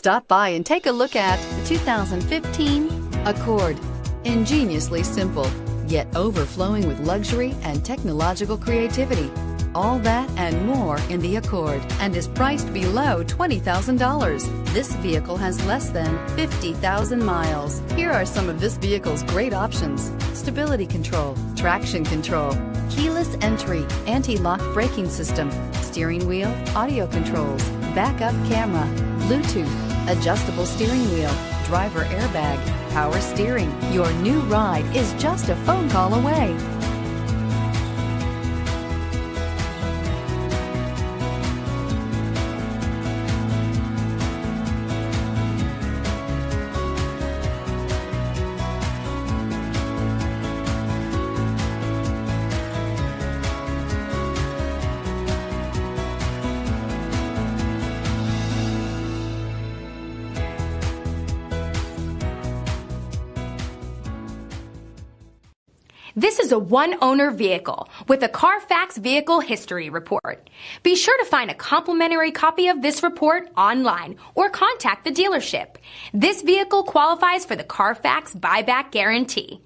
Stop by and take a look at the 2015 Accord. Ingeniously simple, yet overflowing with luxury and technological creativity. All that and more in the Accord, and is priced below $20,000. This vehicle has less than 50,000 miles. Here are some of this vehicle's great options: stability control, traction control, keyless entry, anti-lock braking system, steering wheel audio controls, backup camera, Bluetooth, adjustable steering wheel, driver airbag, power steering. Your new ride is just a phone call away. This is a one-owner vehicle with a Carfax Vehicle History Report. Be sure to find a complimentary copy of this report online or contact the dealership. This vehicle qualifies for the Carfax Buyback Guarantee.